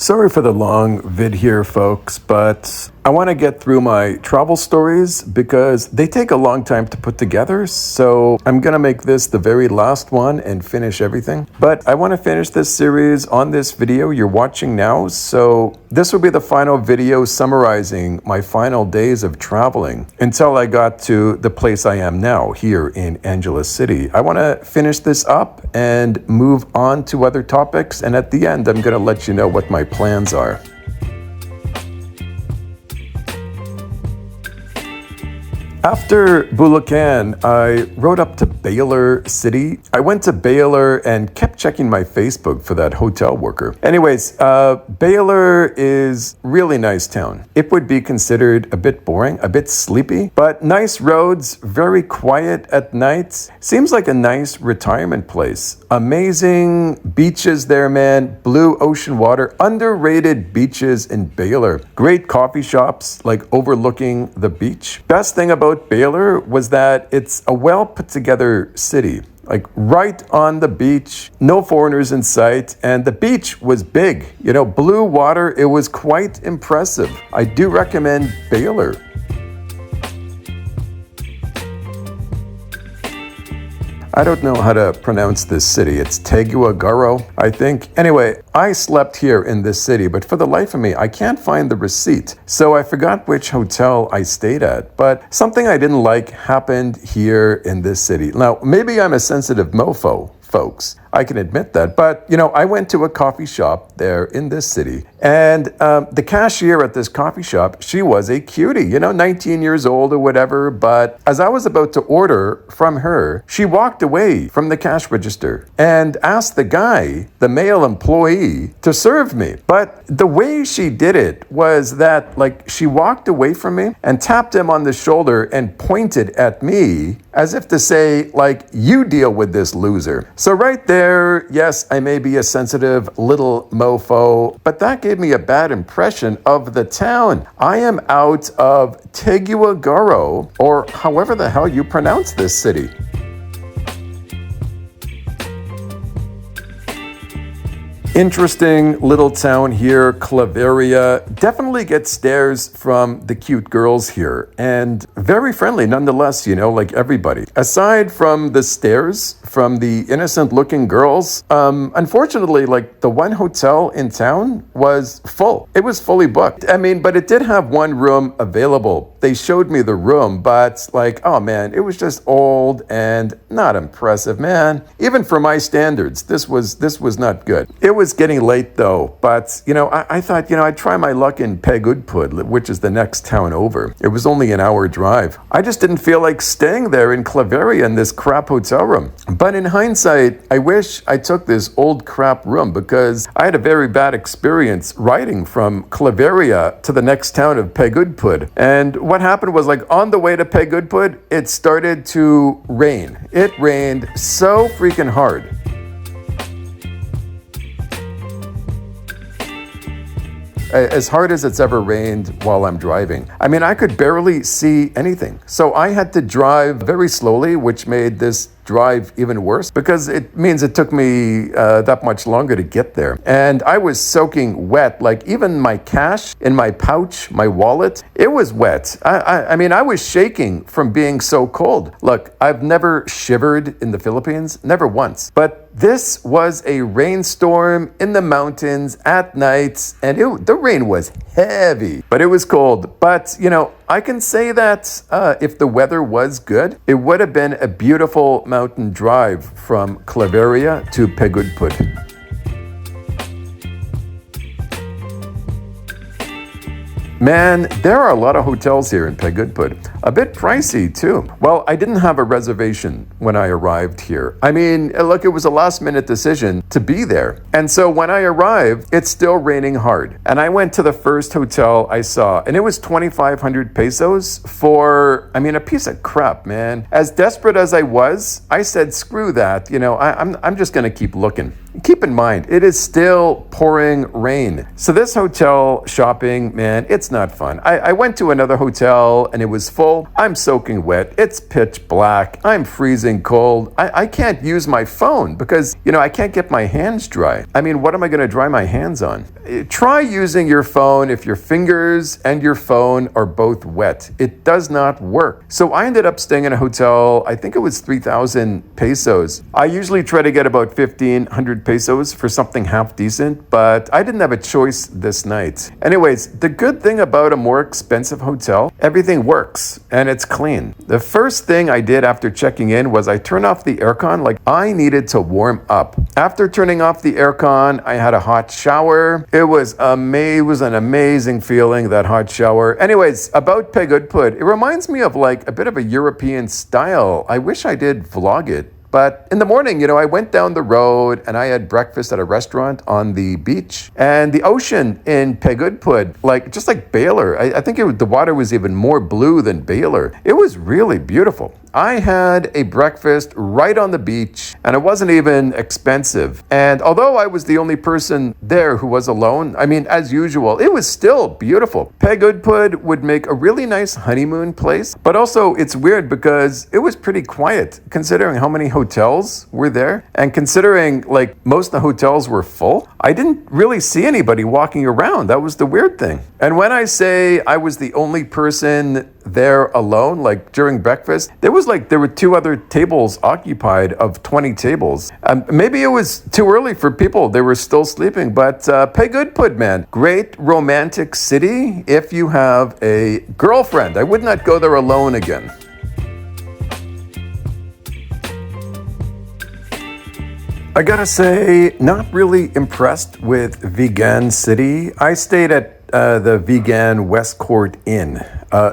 Sorry for the long vid here, folks, but I want to get through my travel stories because they take a long time to put together, so I'm going to make this the very last one and finish everything. But I want to finish this series on this video you're watching now, so this will be the final video summarizing my final days of traveling until I got to the place I am now, here in Angeles City. I want to finish this up and move on to other topics, and at the end, I'm going to let you know what my plans are. After Bulacan, I rode up to Baler City. I went to Baler and kept checking my Facebook for that hotel worker. Anyways, Baler is really nice town. It would be considered a bit boring, a bit sleepy, but nice roads, very quiet at night. Seems like a nice retirement place. Amazing beaches there, man. Blue ocean water, underrated beaches in Baler. Great coffee shops, like overlooking the beach. Best thing about Baler was that it's a well put together city, like right on the beach, no foreigners in sight, and the beach was big, blue water. It was quite impressive. I do recommend Baler. I don't know how to pronounce this city. It's Tuguegarao, I think. Anyway, I slept here in this city, but for the life of me, I can't find the receipt. So I forgot which hotel I stayed at, but something I didn't like happened here in this city. Now, maybe I'm a sensitive mofo, folks. I can admit that. But, I went to a coffee shop there in this city, and the cashier at this coffee shop, she was a cutie, 19 years old or whatever. But as I was about to order from her, she walked away from the cash register and asked the guy, the male employee, to serve me. But the way she did it was that, she walked away from me and tapped him on the shoulder and pointed at me as if to say, you deal with this loser. So right there, yes, I may be a sensitive little mofo, but that gave me a bad impression of the town. I am out of Tuguegarao, or however the hell you pronounce this city. Interesting little town here, Claveria. Definitely get stares from the cute girls here, and very friendly nonetheless, like everybody. Aside from the stares from the innocent looking girls, unfortunately, the one hotel in town was full. It was fully booked. But it did have one room available. They showed me the room, but oh man, it was just old and not impressive, man. Even for my standards, this was not good. It was getting late though, but I thought I'd try my luck in Pagudpud, which is the next town over. It was only an hour drive. I just didn't feel like staying there in Claveria in this crap hotel room. But in hindsight, I wish I took this old crap room because I had a very bad experience riding from Claveria to the next town of Pagudpud. And what happened was on the way to Pagudpud, it started to rain. It rained so freaking hard. As hard as it's ever rained while I'm driving. I could barely see anything. So I had to drive very slowly, which made this drive even worse because it means it took me that much longer to get there. And I was soaking wet, even my cash in my pouch, my wallet, it was wet. I was shaking from being so cold. Look, I've never shivered in the Philippines, never once. But this was a rainstorm in the mountains at night, and the rain was heavy, but it was cold. But, I can say that if the weather was good, it would have been a beautiful mountain drive from Claveria to Pagudpud. Man, there are a lot of hotels here in Pagudpud. A bit pricey too. Well, I didn't have a reservation when I arrived here. Look, it was a last-minute decision to be there. And so when I arrived, it's still raining hard. And I went to the first hotel I saw, and it was 2,500 pesos for, a piece of crap, man. As desperate as I was, I said, screw that. I'm just gonna keep looking. Keep in mind, it is still pouring rain. So this hotel shopping, man, it's not fun. I went to another hotel and it was full. I'm soaking wet. It's pitch black. I'm freezing cold. I can't use my phone because, I can't get my hands dry. I mean, what am I going to dry my hands on? Try using your phone if your fingers and your phone are both wet. It does not work. So I ended up staying in a hotel, I think it was 3,000 pesos. I usually try to get about 1,500 pesos for something half decent, but I didn't have a choice this night. Anyways, the good thing about a more expensive hotel, everything works and it's clean. The first thing I did after checking in was I turned off the aircon. Like, I needed to warm up. After turning off the aircon, I had a hot shower. It was an amazing feeling, that hot shower. Anyways, about Pagudpud, it reminds me of like a bit of a European style. I wish I did vlog it. But in the morning, I went down the road and I had breakfast at a restaurant on the beach. And the ocean in Pagudpud, just like Baler, I think the water was even more blue than Baler. It was really beautiful. I had a breakfast right on the beach and it wasn't even expensive. And although I was the only person there who was alone, I mean, as usual, it was still beautiful. Pagudpud would make a really nice honeymoon place, but also it's weird because it was pretty quiet considering how many hotels were there. And considering most of the hotels were full, I didn't really see anybody walking around. That was the weird thing. And when I say I was the only person there alone, during breakfast, there were 2 other tables occupied of 20 tables. Maybe it was too early for people. They were still sleeping, but Pagudpud, man, great romantic city if you have a girlfriend. I would not go there alone again. I gotta say, not really impressed with Vigan City. I stayed at the Vigan West Court Inn.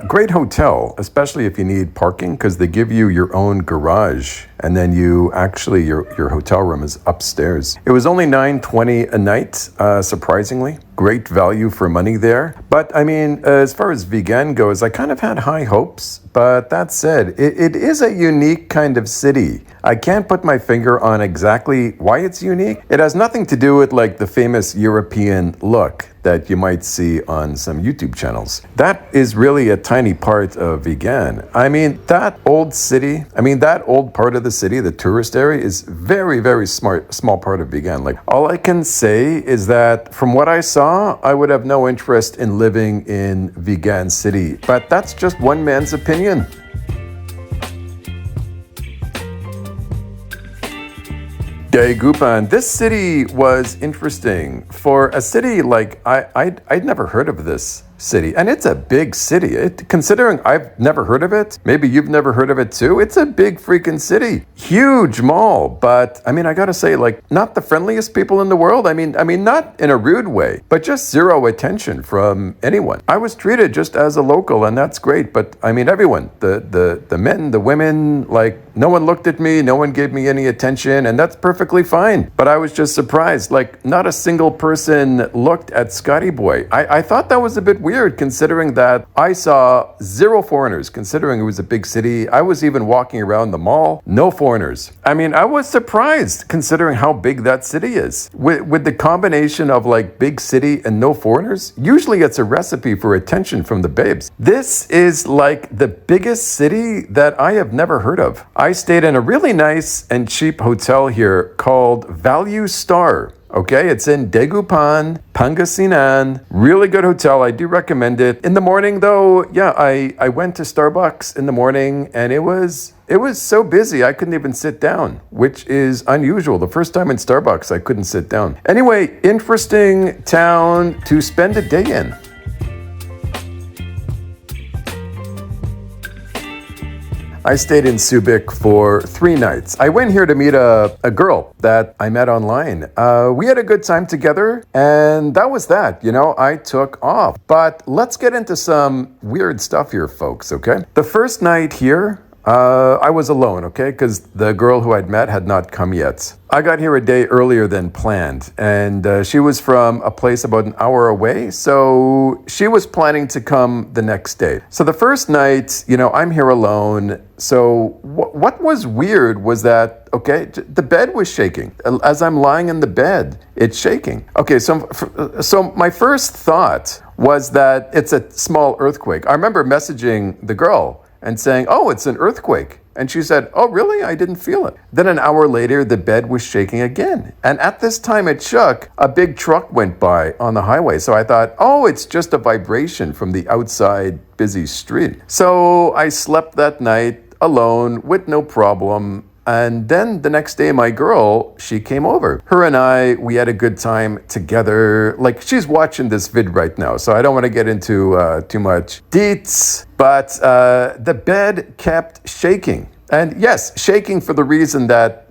Great hotel, especially if you need parking, because they give you your own garage, and then your hotel room is upstairs. It was only $9.20 a night, surprisingly. Great value for money there. But I mean, as far as Vigan goes, I kind of had high hopes. But that said, it is a unique kind of city. I can't put my finger on exactly why it's unique. It has nothing to do with the famous European look that you might see on some YouTube channels. That is really a tiny part of Vigan. I mean, that old part of the city, the tourist area, is very, very small part of Vigan. All I can say is that from what I saw, I would have no interest in living in Vigan City. But that's just one man's opinion. Dagupan. This city was interesting. For a city I'd never heard of this city, and it's a big city. Considering I've never heard of it, maybe you've never heard of it too. It's a big freaking city, huge mall. But I mean, I gotta say, not the friendliest people in the world. I mean, not in a rude way, but just zero attention from anyone. I was treated just as a local, and that's great. But I mean, everyone, the men, the women, no one looked at me, no one gave me any attention, and that's perfectly fine. But I was just surprised, not a single person looked at Scotty Boy. I thought that was a bit weird, considering that I saw 0 foreigners, considering it was a big city. I was even walking around the mall, no foreigners. I mean, I was surprised considering how big that city is. With the combination of big city and no foreigners, usually it's a recipe for attention from the babes. This is the biggest city that I have never heard of. I stayed in a really nice and cheap hotel here called Value Star. Okay, it's in Dagupan, Pangasinan. Really good hotel. I do recommend it. In the morning, though, yeah, I went to Starbucks in the morning, and it was so busy I couldn't even sit down, which is unusual. The first time in Starbucks, I couldn't sit down. Anyway, interesting town to spend a day in. I stayed in Subic for 3 nights. I went here to meet a girl that I met online. We had a good time together, and that was that. I took off. But let's get into some weird stuff here, folks, okay? The first night here, I was alone, okay? Because the girl who I'd met had not come yet. I got here a day earlier than planned, and she was from a place about an hour away, so she was planning to come the next day. So the first night, I'm here alone. So what was weird was that, okay, the bed was shaking. As I'm lying in the bed, it's shaking. Okay, so my first thought was that it's a small earthquake. I remember messaging the girl and saying, oh, it's an earthquake. And she said, oh, really? I didn't feel it. Then an hour later, the bed was shaking again. And at this time it shook, a big truck went by on the highway. So I thought, oh, it's just a vibration from the outside busy street. So I slept that night alone with no problem. And then the next day, my girl, she came over. Her and I, we had a good time together. Like, she's watching this vid right now, so I don't want to get into too much deets. But the bed kept shaking. And yes, shaking for the reason that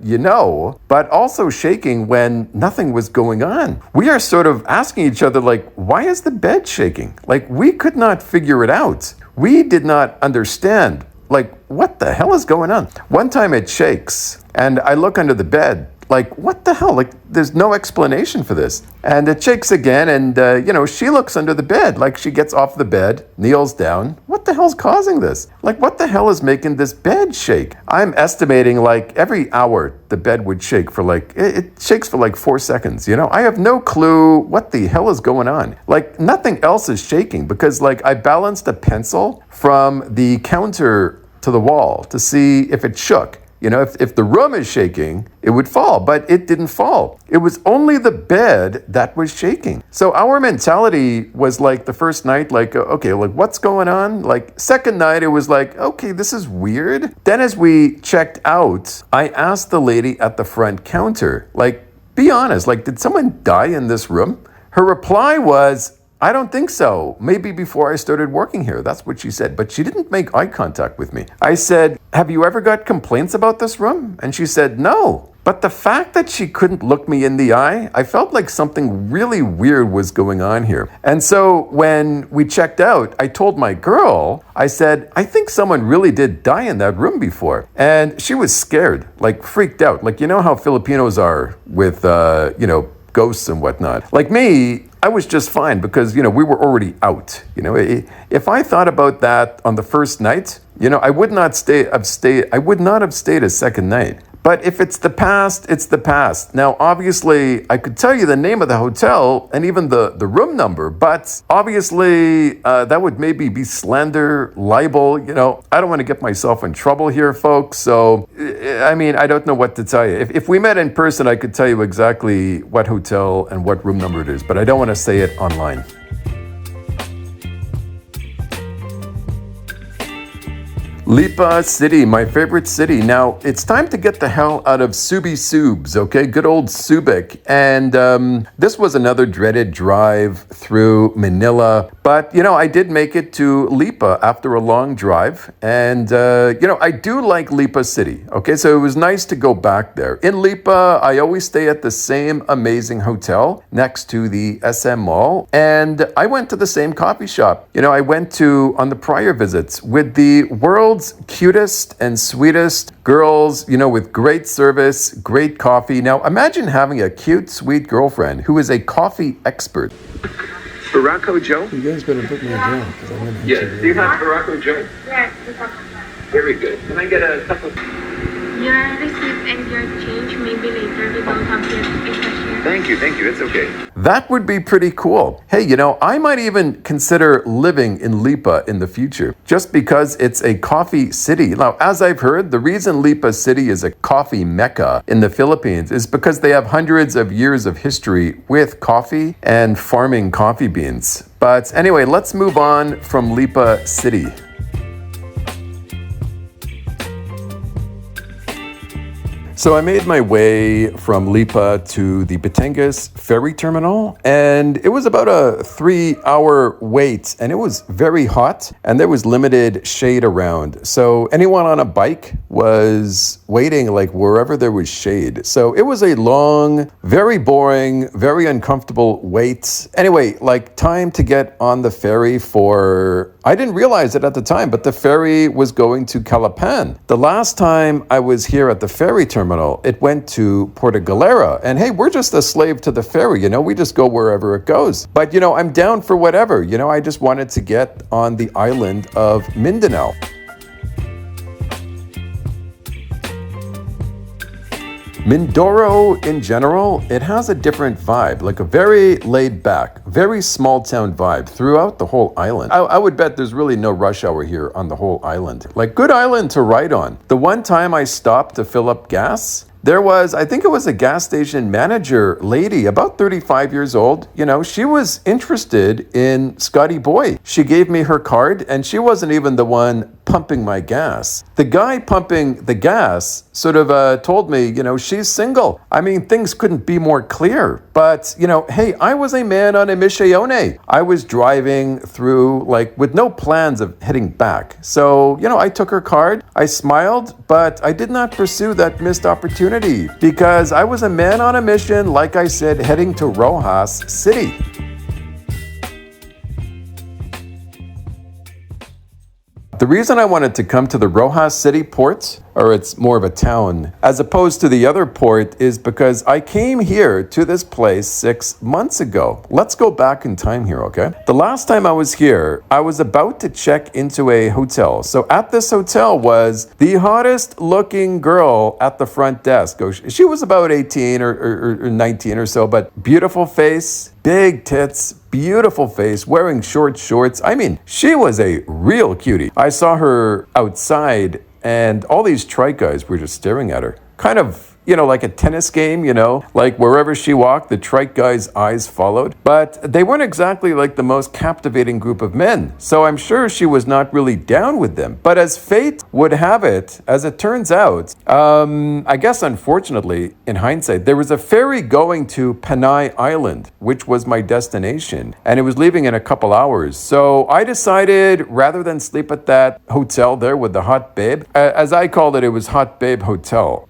but also shaking when nothing was going on. We are sort of asking each other, like, why is the bed shaking? Like, we could not figure it out. We did not understand. Like, what the hell is going on? One time it shakes, and I look under the bed, like, what the hell? Like, there's no explanation for this. And it shakes again, and, she looks under the bed, like she gets off the bed, kneels down. What the hell's causing this? Like, what the hell is making this bed shake? I'm estimating, like, every hour the bed would shake for, like, it shakes for, like, 4 seconds, I have no clue what the hell is going on. Like, nothing else is shaking because, like, I balanced a pencil from the counter to the wall to see if it shook. If the room is shaking, it would fall, but it didn't fall. It was only the bed that was shaking. So our mentality was like the first night, like, okay, like what's going on? Like second night, it was like, okay, this is weird. Then as we checked out, I asked the lady at the front counter, like, be honest, like, did someone die in this room? Her reply was, I don't think so. Maybe before I started working here. That's what she said. But she didn't make eye contact with me. I said, have you ever got complaints about this room? And she said, no. But the fact that she couldn't look me in the eye, I felt like something really weird was going on here. And so when we checked out, I told my girl, I said, I think someone really did die in that room before. And she was scared, like freaked out. Like, how Filipinos are with, ghosts and whatnot. Like me, I was just fine because, we were already out. If I thought about that on the first night, I would not have stayed a second night. But if it's the past, it's the past. Now, obviously, I could tell you the name of the hotel and even the room number, but obviously that would maybe be slander, libel. I don't want to get myself in trouble here, folks. So, I don't know what to tell you. If we met in person, I could tell you exactly what hotel and what room number it is, but I don't want to say it online. Lipa City, my favorite city. Now, it's time to get the hell out of Subs, okay? Good old Subic. And this was another dreaded drive through Manila. But, I did make it to Lipa after a long drive. And, I do like Lipa City, okay? So it was nice to go back there. In Lipa, I always stay at the same amazing hotel next to the SM Mall. And I went to the same coffee shop. I went to, on the prior visits, with the world's cutest and sweetest girls, with great service, great coffee. Now, imagine having a cute, sweet girlfriend who is a coffee expert. Baracco Joe? You guys better put me down. Yes. Do you have Baracco Joe? Yes. Very good. Can I get a cup of... Your receipt and your change maybe later. We don't have yet a cashier. Thank you. It's okay. That would be pretty cool. Hey, I might even consider living in Lipa in the future, just because it's a coffee city. Now, as I've heard, the reason Lipa City is a coffee mecca in the Philippines is because they have hundreds of years of history with coffee and farming coffee beans. But anyway, let's move on from Lipa City. So I made my way from Lipa to the Batangas ferry terminal, and it was about a 3-hour wait, and it was very hot, and there was limited shade around. So anyone on a bike was waiting like wherever there was shade. So it was a long, very boring, very uncomfortable wait. Anyway, like time to get on the ferry for, I didn't realize it at the time, but the ferry was going to Calapan. The last time I was here at the ferry terminal, it went to Galera. And hey, we're just a slave to the ferry, we just go wherever it goes. But I'm down for whatever, I just wanted to get on the island of Mindanao. Mindoro, in general, it has a different vibe, like a very laid-back, very small-town vibe throughout the whole island. I would bet there's really no rush hour here on the whole island. Like, good island to ride on. The one time I stopped to fill up gas, there was, I think it was a gas station manager lady, about 35 years old. She was interested in Scotty Boy. She gave me her card, and she wasn't even the one pumping my gas. The guy pumping the gas sort of told me, she's single. I mean, things couldn't be more clear. But, hey, I was a man on a missione. I was driving through, with no plans of heading back. So, I took her card, I smiled, but I did not pursue that missed opportunity because I was a man on a mission, like I said, heading to Roxas City. The reason I wanted to come to the Roxas City port, or it's more of a town, as opposed to the other port, is because I came here to this place 6 months ago. Let's go back in time here, okay? The last time I was here, I was about to check into a hotel. So at this hotel was the hottest looking girl at the front desk. She was about 18 or 19 or so, but beautiful face, big tits, beautiful face, wearing short shorts. I mean, she was a real cutie. I saw her outside and all these trike guys were just staring at her. Kind of, like a tennis game, like wherever she walked, the trike guys' eyes followed. But they weren't exactly like the most captivating group of men. So I'm sure she was not really down with them. But as fate would have it, as it turns out, I guess unfortunately, in hindsight, there was a ferry going to Panay Island, which was my destination. And it was leaving in a couple hours. So I decided, rather than sleep at that hotel there with the hot babe, as I called it, it was Hot Babe Hotel.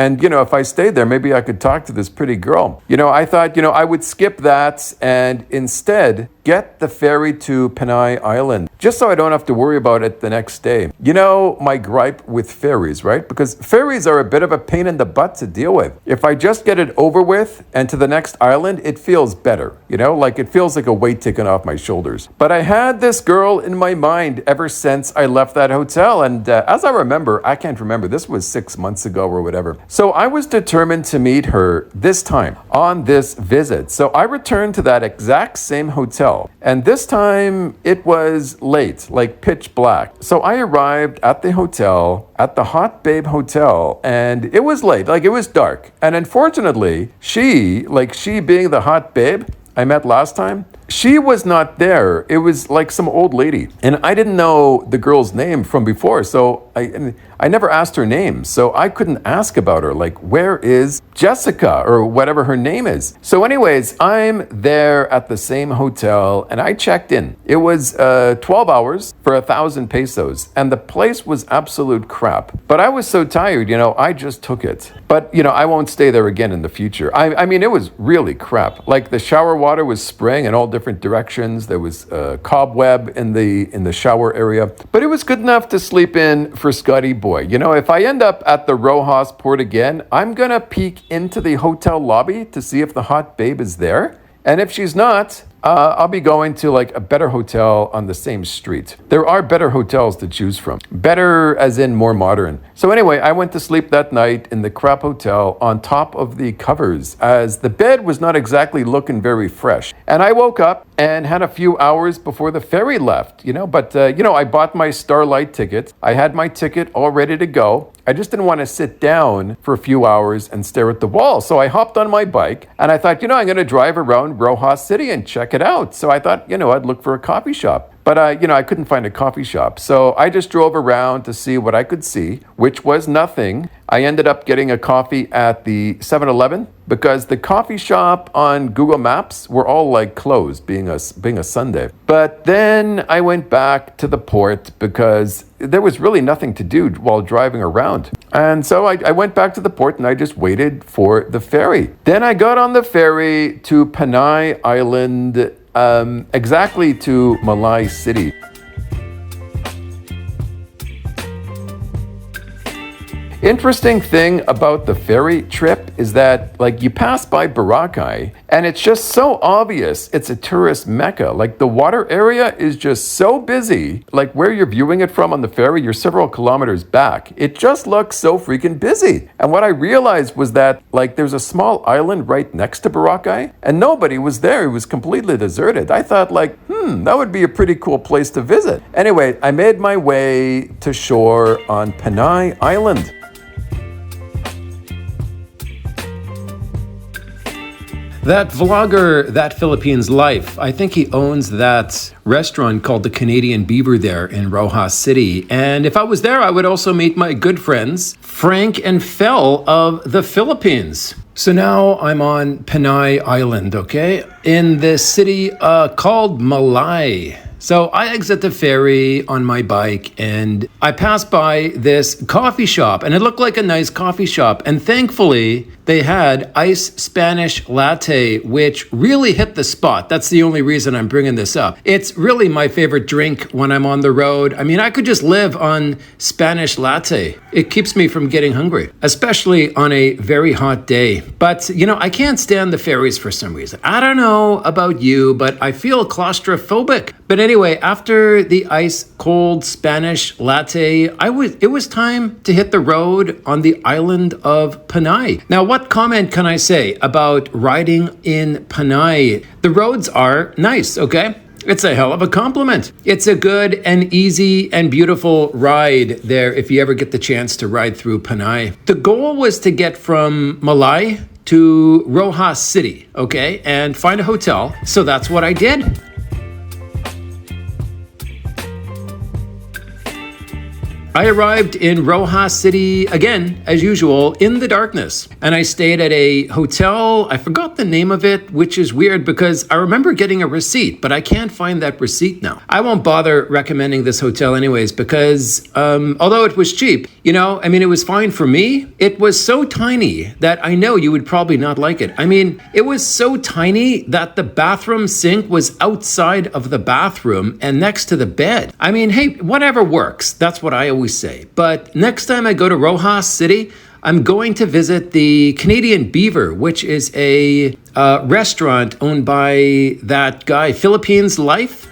And, if I stayed there, maybe I could talk to this pretty girl. I thought, I would skip that and instead get the ferry to Panay Island, just so I don't have to worry about it the next day. My gripe with ferries, right? Because ferries are a bit of a pain in the butt to deal with. If I just get it over with and to the next island, it feels better. Like it feels like a weight taken off my shoulders. But I had this girl in my mind ever since I left that hotel. And as I remember, I can't remember, this was 6 months ago or whatever. So I was determined to meet her this time on this visit. So I returned to that exact same hotel. And this time it was late, like pitch black. So I arrived at the hotel, at the Hot Babe Hotel, and it was late, like it was dark. And unfortunately, she being the hot babe I met last time, she was not there. It was like some old lady. And I didn't know the girl's name from before. So I never asked her name. So I couldn't ask about her. Like, where is Jessica or whatever her name is? So anyways, I'm there at the same hotel and I checked in. It was 12 hours for 1,000 pesos. And the place was absolute crap. But I was so tired, I just took it. But, I won't stay there again in the future. I mean, it was really crap. Like the shower water was spraying in all different directions. There was a cobweb in the shower area. But it was good enough to sleep in for Scotty Boy. If I end up at the Roxas port again, I'm going to peek into the hotel lobby to see if the hot babe is there. And if she's not, I'll be going to like a better hotel on the same street. There are better hotels to choose from. Better as in more modern. So anyway, I went to sleep that night in the crap hotel on top of the covers as the bed was not exactly looking very fresh. And I woke up and had a few hours before the ferry left, but I bought my Starlight ticket. I had my ticket all ready to go. I just didn't want to sit down for a few hours and stare at the wall. So I hopped on my bike and I thought, I'm going to drive around Roxas City and check it out. So I thought, I'd look for a coffee shop. But, I couldn't find a coffee shop. So I just drove around to see what I could see, which was nothing. I ended up getting a coffee at the 7-Eleven because the coffee shop on Google Maps were all like closed, being a Sunday. But then I went back to the port because there was really nothing to do while driving around. And so I went back to the port and I just waited for the ferry. Then I got on the ferry to Panay Island, exactly to Malay City. Interesting thing about the ferry trip is that, like, you pass by Boracay and it's just so obvious it's a tourist mecca. Like, the water area is just so busy. Like, where you're viewing it from on the ferry, you're several kilometers back. It just looks so freaking busy. And what I realized was that, like, there's a small island right next to Boracay and nobody was there. It was completely deserted. I thought, like, that would be a pretty cool place to visit. Anyway, I made my way to shore on Panay Island. That vlogger, That Philippines Life, I think he owns that restaurant called the Canadian Beaver there in Roxas City. And if I was there, I would also meet my good friends, Frank and Fel of the Philippines. So now I'm on Panay Island, okay? In the city called Malay. So I exit the ferry on my bike and I pass by this coffee shop and it looked like a nice coffee shop. And thankfully they had iced Spanish latte, which really hit the spot. That's the only reason I'm bringing this up. It's really my favorite drink when I'm on the road. I mean, I could just live on Spanish latte. It keeps me from getting hungry, especially on a very hot day. But, you know, I can't stand the ferries for some reason. I don't know about you, but I feel claustrophobic. But anyway, after the ice cold Spanish latte, it was time to hit the road on the island of Panay. Now, what comment can I say about riding in Panay? The roads are nice, okay? It's a hell of a compliment. It's a good and easy and beautiful ride there if you ever get the chance to ride through Panay. The goal was to get from Malay to Roxas City, okay, and find a hotel. So that's what I did. I arrived in Roxas City, again, as usual, in the darkness. And I stayed at a hotel, I forgot the name of it, which is weird because I remember getting a receipt, but I can't find that receipt now. I won't bother recommending this hotel anyways because although it was cheap, you know, I mean, it was fine for me. It was so tiny that I know you would probably not like it. I mean, it was so tiny that the bathroom sink was outside of the bathroom and next to the bed. I mean, hey, whatever works. That's what I always say. But next time I go to Roxas City, I'm going to visit the Canadian Beaver, which is a restaurant owned by that guy, Philippines Life.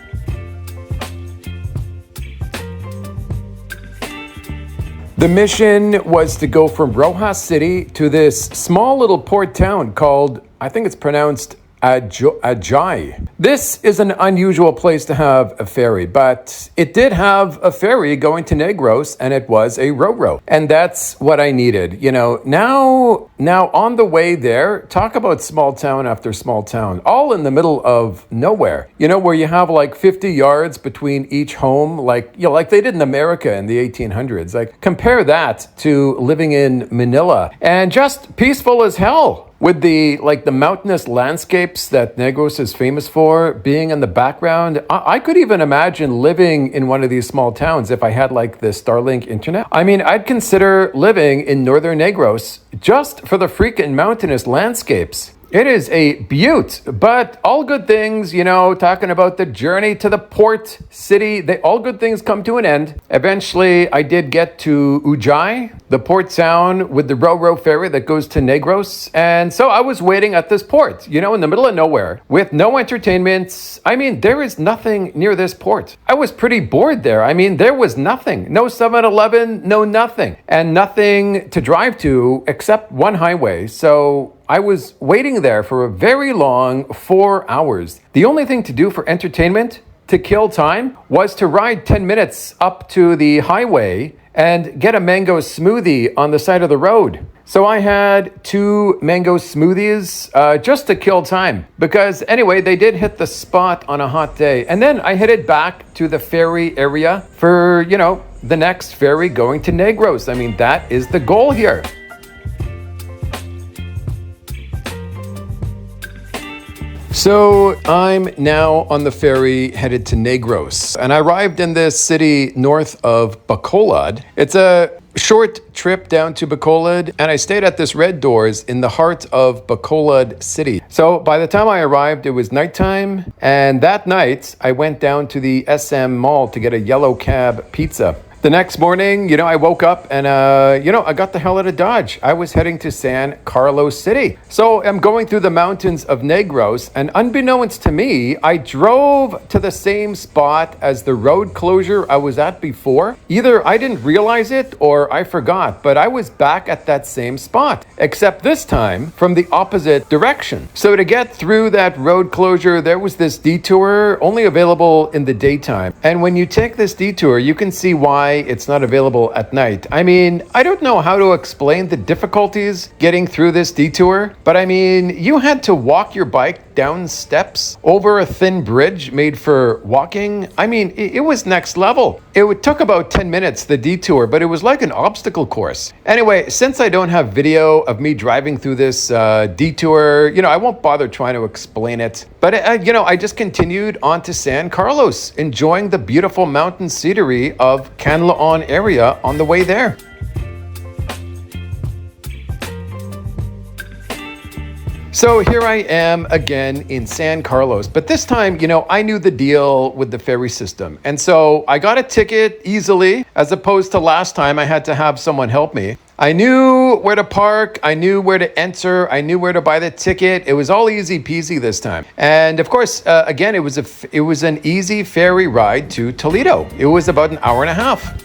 The mission was to go from Roxas City to this small little port town called, I think it's pronounced Ajay. This is an unusual place to have a ferry, but it did have a ferry going to Negros and it was a ro-ro. And that's what I needed. You know, now on the way there, talk about small town after small town, all in the middle of nowhere. You know, where you have like 50 yards between each home, like, you know, like they did in America in the 1800s. Like, compare that to living in Manila and just peaceful as hell. With the mountainous landscapes that Negros is famous for being in the background, I could even imagine living in one of these small towns if I had like the Starlink internet. I mean, I'd consider living in northern Negros just for the freaking mountainous landscapes. It is a beaut, but all good things, you know, talking about the journey to the port city, all good things come to an end. Eventually, I did get to Ujai, the port town with the ro-ro ferry that goes to Negros. And so I was waiting at this port, you know, in the middle of nowhere with no entertainment. I mean, there is nothing near this port. I was pretty bored there. I mean, there was nothing. No 7-Eleven, no nothing. And nothing to drive to except one highway. So I was waiting there for a very long 4 hours. The only thing to do for entertainment, to kill time, was to ride 10 minutes up to the highway and get a mango smoothie on the side of the road. So I had 2 mango smoothies just to kill time. Because anyway, they did hit the spot on a hot day. And then I headed back to the ferry area for, the next ferry going to Negros. I mean, that is the goal here. So I'm now on the ferry headed to Negros, and I arrived in this city north of Bacolod. It's a short trip down to Bacolod, and I stayed at this Red Doors in the heart of Bacolod City. So by the time I arrived, it was nighttime, and that night I went down to the SM Mall to get a yellow cab pizza. The next morning, I woke up and, I got the hell out of Dodge. I was heading to San Carlos City. So I'm going through the mountains of Negros, and unbeknownst to me, I drove to the same spot as the road closure I was at before. Either I didn't realize it or I forgot, but I was back at that same spot, except this time from the opposite direction. So to get through that road closure, there was this detour only available in the daytime. And when you take this detour, you can see why it's not available at night. I mean, I don't know how to explain the difficulties getting through this detour, but I mean, you had to walk your bike down steps over a thin bridge made for walking. I mean, it was next level. It took about 10 minutes, the detour, but it was like an obstacle course. Anyway, since I don't have video of me driving through this detour, I won't bother trying to explain it. But, I just continued on to San Carlos, enjoying the beautiful mountain scenery of Canlaon area on the way there. So here I am again in San Carlos, but this time, I knew the deal with the ferry system. And so I got a ticket easily, as opposed to last time I had to have someone help me. I knew where to park, I knew where to enter, I knew where to buy the ticket. It was all easy peasy this time. And of course, again, it was an easy ferry ride to Toledo. It was about an hour and a half.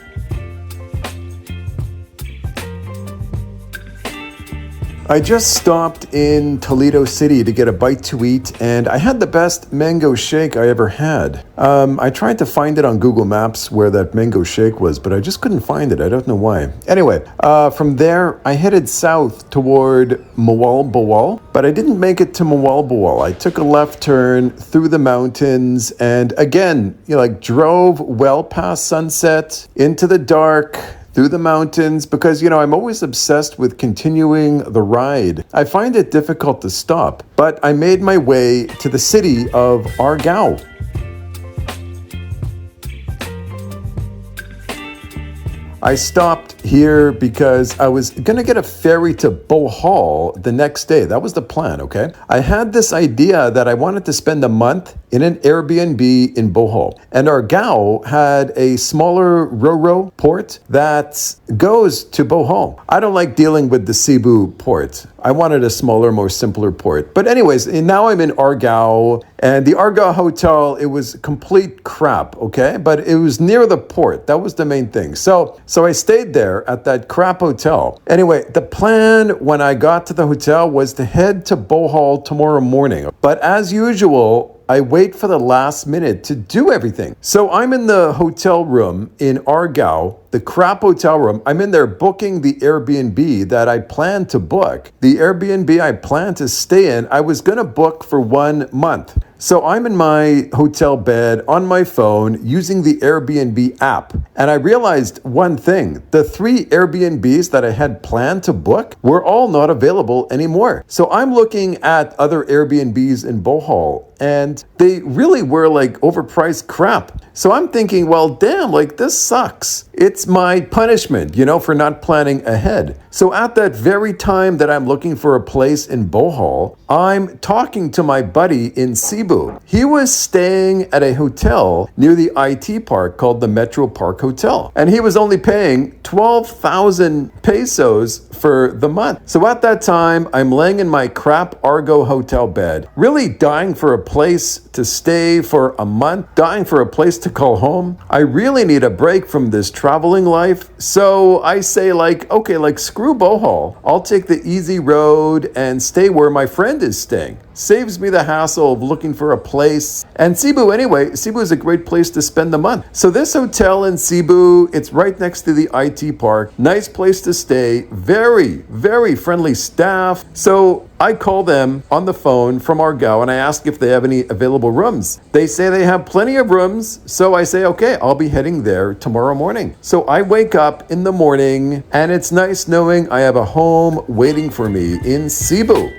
I just stopped in Toledo City to get a bite to eat, and I had the best mango shake I ever had. I tried to find it on Google Maps where that mango shake was, but I just couldn't find it. I don't know why. Anyway, from there, I headed south toward Bohol, but I didn't make it to Bohol. I took a left turn through the mountains, and again, drove well past sunset into the dark, through the mountains, because, I'm always obsessed with continuing the ride. I find it difficult to stop, but I made my way to the city of Argao. I stopped here because I was going to get a ferry to Bohol the next day. That was the plan, okay? I had this idea that I wanted to spend a month in an Airbnb in Bohol. And Argao had a smaller ro-ro port that goes to Bohol. I don't like dealing with the Cebu port. I wanted a smaller, more simpler port. But anyways, now I'm in Argao, and the Argao hotel, it was complete crap, okay? But it was near the port. That was the main thing. So I stayed there at that crap hotel. Anyway, the plan when I got to the hotel was to head to Bohol tomorrow morning. But as usual, I wait for the last minute to do everything. So I'm in the hotel room in Argao, the crap hotel room. I'm in there booking the Airbnb that I planned to book. The Airbnb I planned to stay in, I was going to book for 1 month. So I'm in my hotel bed on my phone using the Airbnb app. And I realized one thing. The 3 Airbnbs that I had planned to book were all not available anymore. So I'm looking at other Airbnbs in Bohol, and they really were overpriced crap. So I'm thinking, well, damn, this sucks. It's my punishment, for not planning ahead. So at that very time that I'm looking for a place in Bohol, I'm talking to my buddy in Cebu. He was staying at a hotel near the IT park called the Metro Park Hotel. And he was only paying 12,000 pesos for the month. So at that time, I'm laying in my crap Argao hotel bed, really dying for a place to stay for a month, dying for a place to call home. I really need a break from this traveling life. So I say okay, screw Bohol. I'll take the easy road and stay where my friend is staying. saves me the hassle of looking for a place. And Cebu anyway, Cebu is a great place to spend the month. So this hotel in Cebu, it's right next to the IT park. Nice place to stay. Very, very friendly staff. So I call them on the phone from Argao and I ask if they have any available rooms. They say they have plenty of rooms. So I say, okay, I'll be heading there tomorrow morning. So I wake up in the morning and it's nice knowing I have a home waiting for me in Cebu.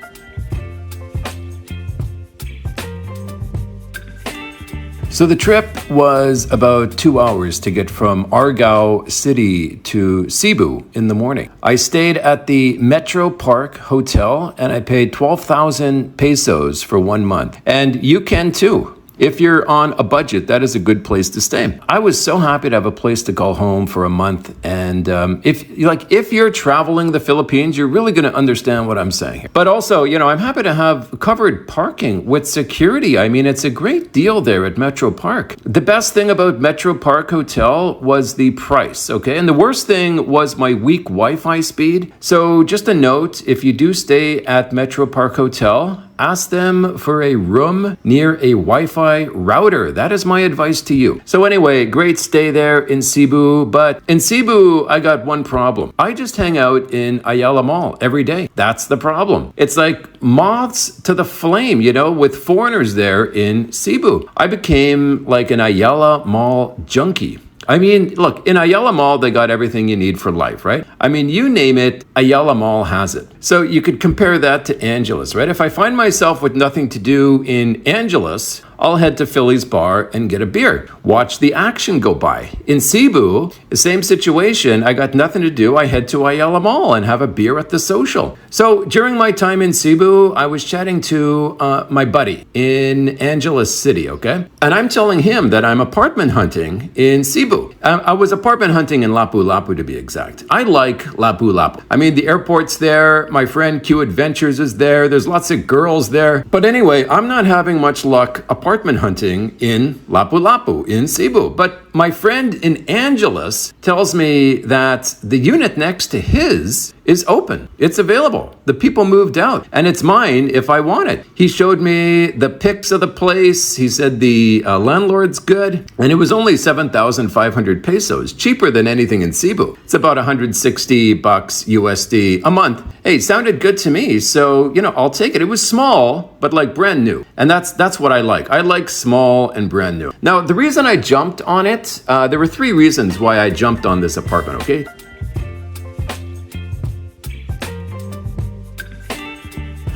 So the trip was about 2 hours to get from Argao City to Cebu in the morning. I stayed at the Metro Park Hotel and I paid 12,000 pesos for 1 month. And you can too. If you're on a budget, that is a good place to stay. I was so happy to have a place to call home for a month. And if you're traveling the Philippines, you're really going to understand what I'm saying here. But also, I'm happy to have covered parking with security. I mean, it's a great deal there at Metro Park. The best thing about Metro Park Hotel was the price, okay? And the worst thing was my weak Wi-Fi speed. So just a note, if you do stay at Metro Park Hotel, ask them for a room near a Wi-Fi router. That is my advice to you. So anyway, great stay there in Cebu. But in Cebu, I got one problem. I just hang out in Ayala Mall every day. That's the problem. It's like moths to the flame, with foreigners there in Cebu. I became like an Ayala Mall junkie. I mean, look, in Ayala Mall, they got everything you need for life, right? I mean, you name it, Ayala Mall has it. So you could compare that to Angeles, right? If I find myself with nothing to do in Angeles, I'll head to Philly's bar and get a beer. Watch the action go by. In Cebu, the same situation. I got nothing to do. I head to Ayala Mall and have a beer at the social. So during my time in Cebu, I was chatting to my buddy in Angeles City, okay? And I'm telling him that I'm apartment hunting in Cebu. I was apartment hunting in Lapu-Lapu to be exact. I like Lapu-Lapu. I mean, the airport's there. My friend Q Adventures is there. There's lots of girls there. But anyway, I'm not having much luck apartment hunting in Lapu-Lapu in Cebu. But my friend in Angeles tells me that the unit next to his is open. It's available. The people moved out and it's mine if I want it. He showed me the pics of the place. He said the landlord's good and it was only 7,500 pesos, cheaper than anything in Cebu. It's about 160 bucks USD a month. Hey, sounded good to me. So, I'll take it. It was small, but like brand new. And that's what I like. I like small and brand new. Now, the reason I jumped on it, there were 3 reasons why I jumped on this apartment, okay?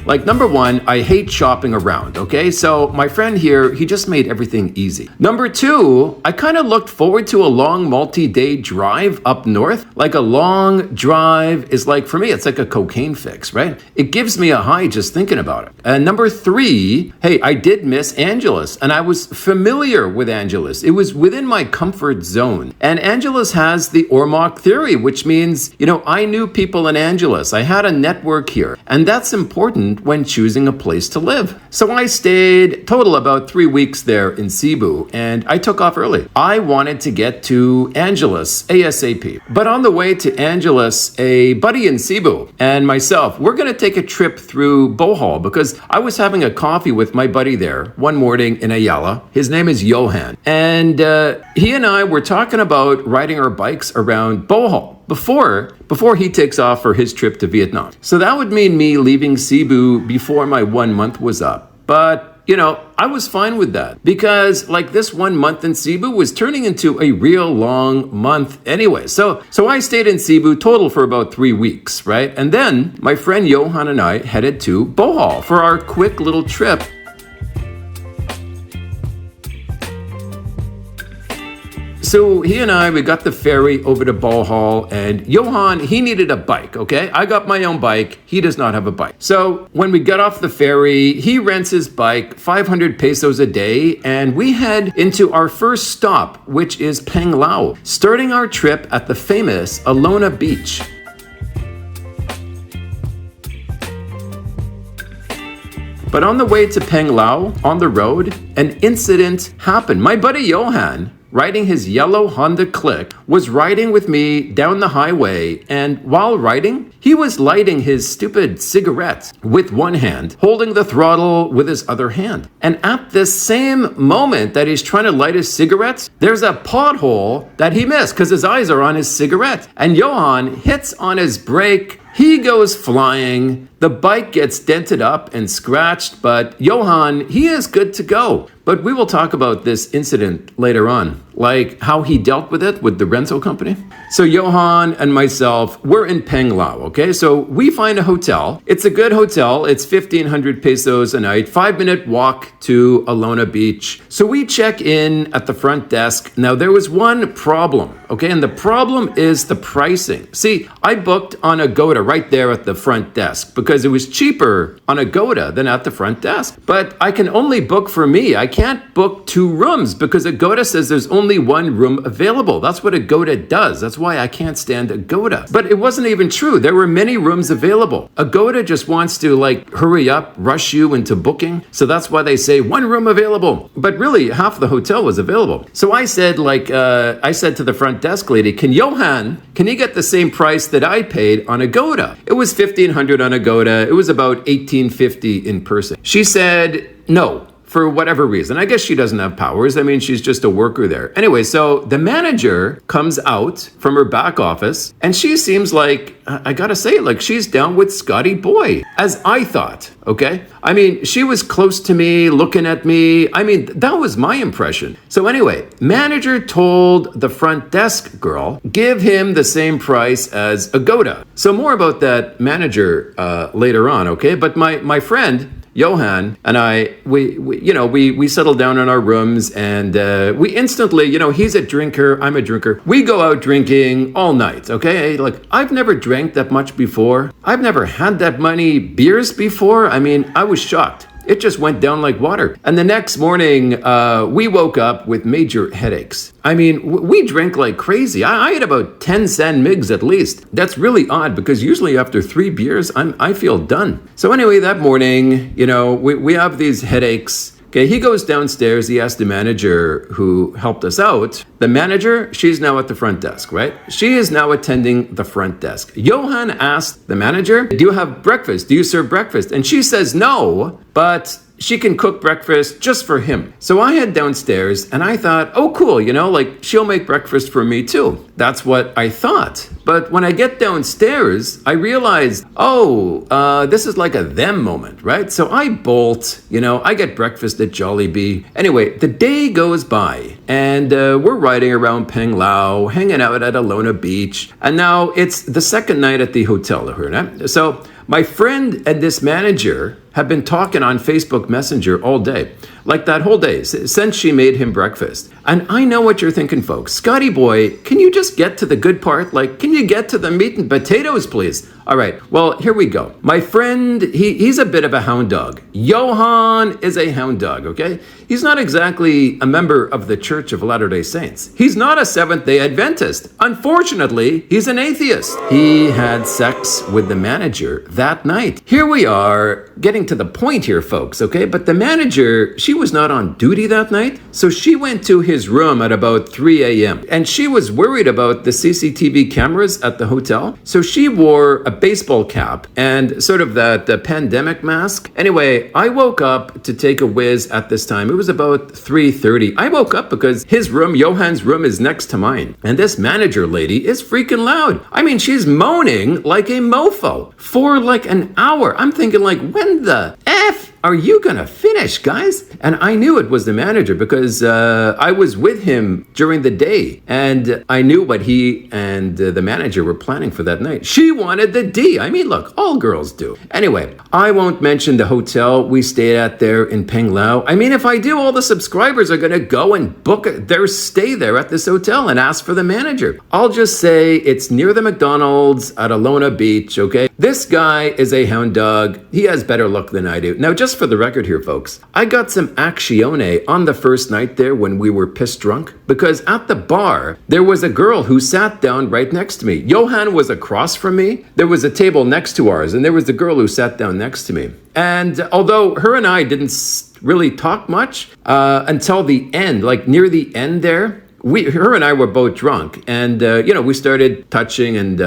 Like, number 1, I hate shopping around, okay? So my friend here, he just made everything easy. Number 2, I kind of looked forward to a long multi-day drive up north. Like a long drive is like, for me, it's like a cocaine fix, right? It gives me a high just thinking about it. And number 3, hey, I did miss Angeles and I was familiar with Angeles. It was within my comfort zone. And Angeles has the Ormoc theory, which means, I knew people in Angeles. I had a network here. And that's important when choosing a place to live. So I stayed total about 3 weeks there in Cebu and I took off early. I wanted to get to Angeles ASAP. But on the way to Angeles, a buddy in Cebu and myself, we're going to take a trip through Bohol because I was having a coffee with my buddy there one morning in Ayala. His name is Johan. And he and I were talking about riding our bikes around Bohol before he takes off for his trip to Vietnam. So that would mean me leaving Cebu before my 1 month was up. But I was fine with that because like this 1 month in Cebu was turning into a real long month anyway. So I stayed in Cebu total for about 3 weeks, right? And then my friend Johan and I headed to Bohol for our quick little trip. So he and I, we got the ferry over to Bohol and Johan, he needed a bike, okay? I got my own bike. He does not have a bike. So when we got off the ferry, he rents his bike, 500 pesos a day, and we head into our first stop, which is Panglao, starting our trip at the famous Alona Beach. But on the way to Panglao, on the road, an incident happened. My buddy Johan, riding his yellow Honda Click, was riding with me down the highway, and while riding, he was lighting his stupid cigarette with one hand, holding the throttle with his other hand. And at this same moment that he's trying to light his cigarette, there's a pothole that he missed because his eyes are on his cigarette. And Johan hits on his brake. He goes flying. The bike gets dented up and scratched, but Johan, he is good to go. But we will talk about this incident later on, like how he dealt with it with the rental company. So Johan and myself, we're in Panglao, okay? So we find a hotel. It's a good hotel. It's 1,500 pesos a night, 5-minute walk to Alona Beach. So we check in at the front desk. Now there was one problem, okay? And the problem is the pricing. See, I booked on Agoda right there at the front desk because it was cheaper on Agoda than at the front desk. But I can only book for me. I can't book 2 rooms because Agoda says there's only 1 room available. That's what Agoda does. That's why I can't stand Agoda. But it wasn't even true. There were many rooms available. Agoda just wants to hurry up, rush you into booking. So that's why they say 1 room available. But really, half the hotel was available. So I said, I said to the front desk lady, can he get the same price that I paid on Agoda? It was 1,500 on Agoda. It was about 1,850 in person. She said no. For whatever reason. I guess she doesn't have powers. I mean, she's just a worker there. Anyway, so the manager comes out from her back office and she seems like, I gotta say, she's down with Scotty Boy, as I thought, okay? I mean, she was close to me, looking at me. I mean, that was my impression. So anyway, manager told the front desk girl, give him the same price as Agoda. So more about that manager later on, okay? But my friend, Johan and I, we settled down in our rooms and we instantly, he's a drinker, I'm a drinker. We go out drinking all night, okay? I've never drank that much before. I've never had that many beers before. I mean, I was shocked. It just went down like water. And the next morning, we woke up with major headaches. I mean, we drank like crazy. I had about 10 San Migs at least. That's really odd because usually after 3 beers, I feel done. So anyway, that morning, we have these headaches. Okay, he goes downstairs. He asks the manager who helped us out. The manager, she's now at the front desk, right? She is now attending the front desk. Johan asked the manager, do you have breakfast? Do you serve breakfast? And she says no, but she can cook breakfast just for him. So I head downstairs and I thought, oh, cool, she'll make breakfast for me too. That's what I thought. But when I get downstairs, I realized, this is like a them moment, right? So I bolt, I get breakfast at Jollibee. Anyway, the day goes by and we're riding around Panglao, hanging out at Alona Beach. And now it's the second night at the hotel. So my friend and this manager have been talking on Facebook Messenger all day, like that whole day, since she made him breakfast. And I know what you're thinking, folks. Scotty Boy, can you just get to the good part? Can you get to the meat and potatoes, please? All right, well, here we go. My friend, he's a bit of a hound dog. Johan is a hound dog, okay? He's not exactly a member of the Church of Latter-day Saints. He's not a Seventh-day Adventist. Unfortunately, he's an atheist. He had sex with the manager that night. Here we are, getting to the point here, folks, okay? But the manager, she was not on duty that night, so she went to his room at about 3 a.m. And she was worried about the CCTV cameras at the hotel, so she wore a baseball cap and sort of that pandemic mask. Anyway, I woke up to take a whiz at this time. It was about 3:30. I woke up because his room, Johan's room, is next to mine. And this manager lady is freaking loud. I mean, she's moaning like a mofo for like an hour. I'm thinking when the F are you gonna finish, guys? And I knew it was the manager because I was with him during the day and I knew what he and the manager were planning for that night. She wanted the D. I mean, look, all girls do. Anyway, I won't mention the hotel we stayed at there in Panglao. I mean, if I do, all the subscribers are gonna go and book their stay there at this hotel and ask for the manager. I'll just say it's near the McDonald's at Alona Beach, okay? This guy is a hound dog. He has better luck than I do. Now, just for the record here, folks, I got some actione on the first night there when we were pissed drunk because at the bar, there was a girl who sat down right next to me. Johan was across from me. There was a table next to ours and there was the girl who sat down next to me. And although her and I didn't really talk much until the end, near the end there, her and I were both drunk, and we started touching and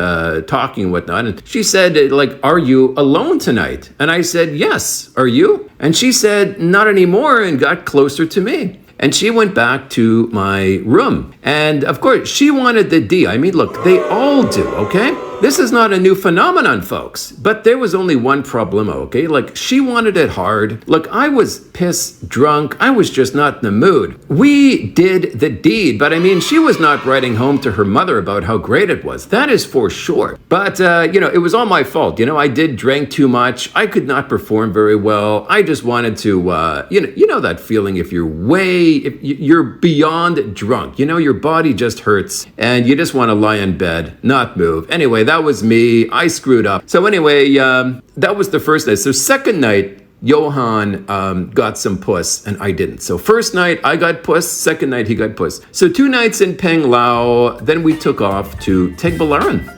talking and whatnot. And she said, like, "Are you alone tonight?" And I said, "Yes. Are you?" And she said, "Not anymore," and got closer to me. And she went back to my room. And of course, she wanted the D. I mean, look, they all do, okay? This is not a new phenomenon, folks. But there was only one problem, okay? Like, she wanted it hard. Look, I was pissed drunk. I was just not in the mood. We did the deed, but I mean, she was not writing home to her mother about how great it was. That is for sure. But, it was all my fault. I did drink too much. I could not perform very well. I just wanted to, that feeling if you're beyond drunk. Your body just hurts and you just want to lie in bed, not move. Anyway, that was me. I screwed up. So anyway, that was the first night. So second night, Johan got some puss and I didn't. So first night I got puss, second night he got puss. So 2 nights in Panglao, then we took off to Tuguegarao.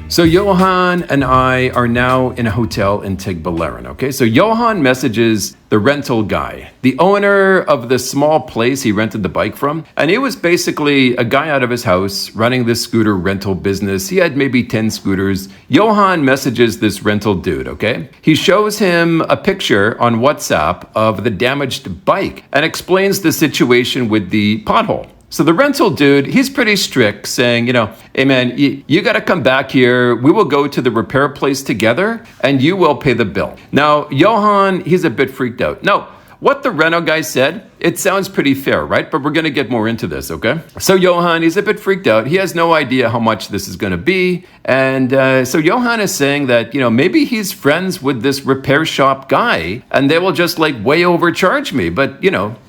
So Johan and I are now in a hotel in Tuguegarao, okay? So Johan messages the rental guy, the owner of the small place he rented the bike from. And he was basically a guy out of his house running this scooter rental business. He had maybe 10 scooters. Johan messages this rental dude, okay? He shows him a picture on WhatsApp of the damaged bike and explains the situation with the pothole. So the rental dude, he's pretty strict, saying, "Hey man, you got to come back here. We will go to the repair place together and you will pay the bill." Now, Johan, he's a bit freaked out. No, what the reno guy said, it sounds pretty fair, right? But we're going to get more into this, okay? So Johan, he's a bit freaked out. He has no idea how much this is going to be. And so Johan is saying that, maybe he's friends with this repair shop guy and they will just way overcharge me. But,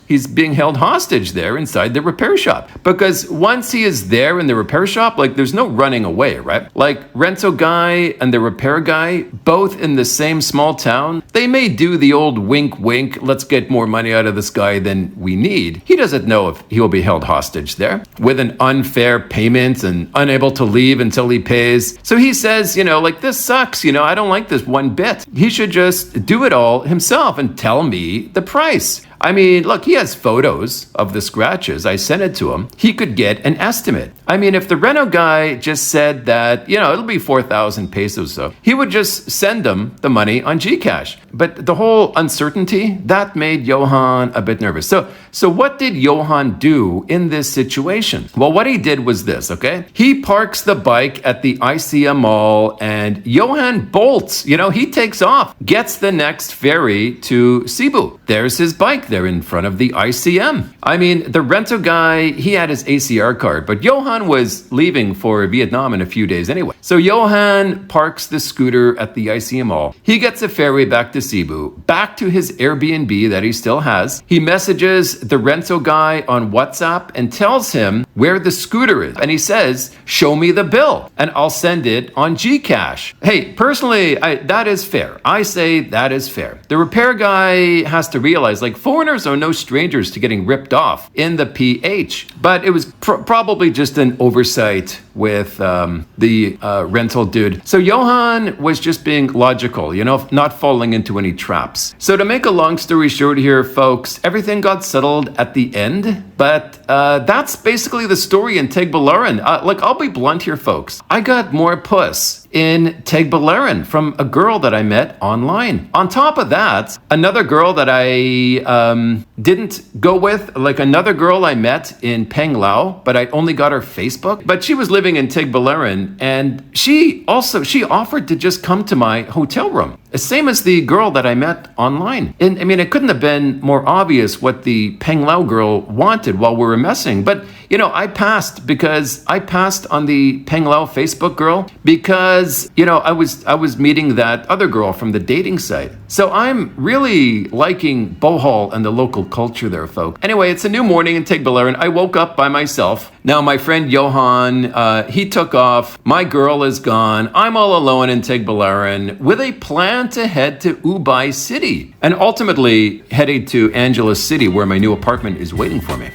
he's being held hostage there inside the repair shop. Because once he is there in the repair shop, there's no running away, right? Rental guy and the repair guy, both in the same small town, they may do the old wink, wink, let's get more money out of this guy than we need. He doesn't know if he will be held hostage there with an unfair payment and unable to leave until he pays. So he says, this sucks, I don't like this one bit. He should just do it all himself and tell me the price. I mean, look, he has photos of the scratches. I sent it to him. He could get an estimate. I mean, if the reno guy just said that, it'll be 4,000 pesos, so he would just send them the money on GCash. But the whole uncertainty, that made Johan a bit nervous. So what did Johan do in this situation? Well, what he did was this, okay? He parks the bike at the ICM mall and Johan bolts, he takes off, gets the next ferry to Cebu. There's his bike there in front of the ICM. I mean, the rental guy, he had his ACR card, but Johan was leaving for Vietnam in a few days anyway. So Johan parks the scooter at the ICM mall. He gets a ferry back to Cebu, back to his Airbnb that he still has. He messages the rental guy on WhatsApp and tells him where the scooter is. And he says, "Show me the bill and I'll send it on GCash." Hey, personally, that is fair. I say that is fair. The repair guy has to realize, foreigners are no strangers to getting ripped off in the PH. But it was probably just an oversight with the rental dude. So Johan was just being logical, not falling into any traps. So to make a long story short here, folks, everything got settled at the end. But that's basically the story in Tuguegarao. I'll be blunt here, folks. I got more puss in Tuguegarao from a girl that I met online. On top of that, another girl that I didn't go with, another girl I met in Panglao, but I only got her Facebook. But she was living in Tuguegarao, and she offered to just come to my hotel room. Same as the girl that I met online. And I mean, it couldn't have been more obvious what the Panglao girl wanted while we were messing. But, I passed on the Panglao Facebook girl because, I was meeting that other girl from the dating site. So I'm really liking Bohol and the local culture there, folks. Anyway, it's a new morning in Tuguegarao. I woke up by myself. Now, my friend Johan, he took off. My girl is gone. I'm all alone in Tuguegarao with a plan to head to Ubay City and ultimately heading to Angeles City, where my new apartment is waiting for me.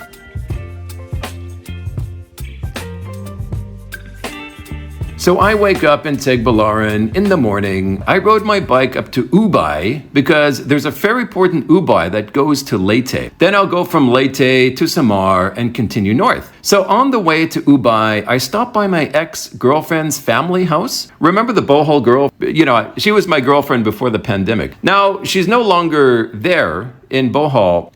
So I wake up in Tagbilaran in the morning. I rode my bike up to Ubay because there's a ferry port in Ubay that goes to Leyte. Then I'll go from Leyte to Samar and continue north. So on the way to Ubay, I stopped by my ex-girlfriend's family house. Remember the Bohol girl? You know, she was my girlfriend before the pandemic. Now, she's no longer there in Bohol.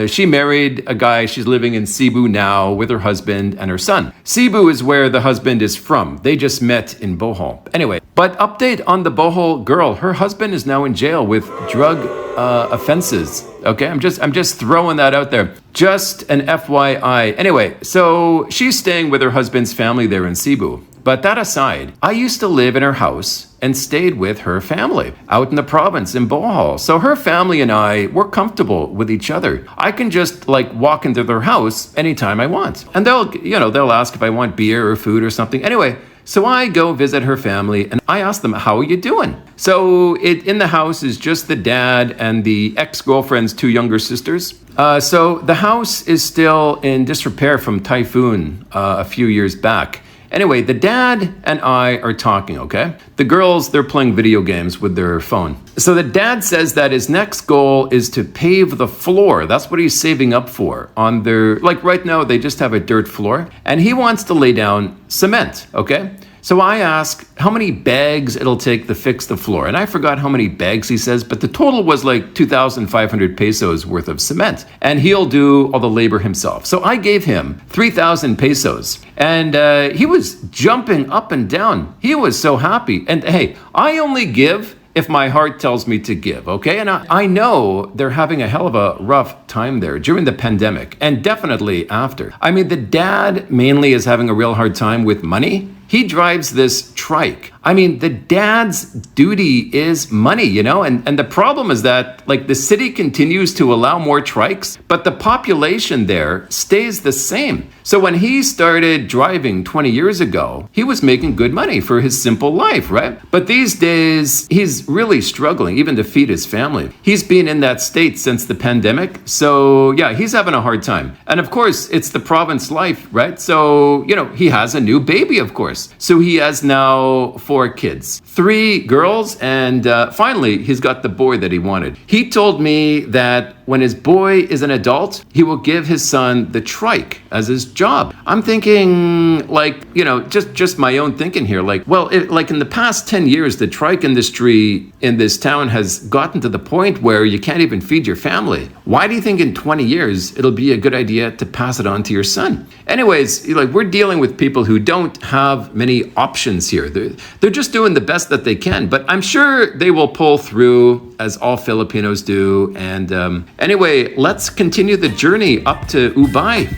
She married a guy. She's living in Cebu now with her husband and her son. Cebu is where the husband is from. They just met in Bohol. Anyway, but update on the Bohol girl. Her husband is now in jail with drug offenses. Okay, I'm just throwing that out there. Just an FYI. Anyway, so she's staying with her husband's family there in Cebu. But that aside, I used to live in her house and stayed with her family out in the province in Bohol. So her family and I were comfortable with each other. I can just like walk into their house anytime I want. And they'll ask if I want beer or food or something. Anyway, so I go visit her family and I ask them, how are you doing? So in the house is just the dad and the ex-girlfriend's two younger sisters. So the house is still in disrepair from typhoon a few years back. Anyway, the dad and I are talking, okay? The girls, they're playing video games with their phone. So the dad says that his next goal is to pave the floor. That's what he's saving up for on their, like right now, they just have a dirt floor. And he wants to lay down cement, okay? So I ask how many bags it'll take to fix the floor. And I forgot how many bags he says, but the total was like 2,500 pesos worth of cement. And he'll do all the labor himself. So I gave him 3,000 pesos. And he was jumping up and down. He was so happy. And hey, I only give if my heart tells me to give, okay? And I know they're having a hell of a rough time there during the pandemic and definitely after. I mean, the dad mainly is having a real hard time with money. He drives this trike. I mean, the dad's duty is money, you know? And the problem is that, like, the city continues to allow more trikes, but the population there stays the same. So when he started driving 20 years ago, he was making good money for his simple life, right? But these days, he's really struggling even to feed his family. He's been in that state since the pandemic. So yeah, he's having a hard time. And of course, it's the province life, right? So, you know, he has a new baby, of course. So he has now 4 kids, 3 girls, and finally, he's got the boy that he wanted. He told me that when his boy is an adult, he will give his son the trike as his job. I'm thinking, like, you know, just my own thinking here. Like, well, like in the past 10 years, the trike industry in this town has gotten to the point where you can't even feed your family. Why do you think in 20 years it'll be a good idea to pass it on to your son? Anyways, like, we're dealing with people who don't have many options here. They're just doing the best that they can, but I'm sure they will pull through, as all Filipinos do. And anyway, let's continue the journey up to Ubay.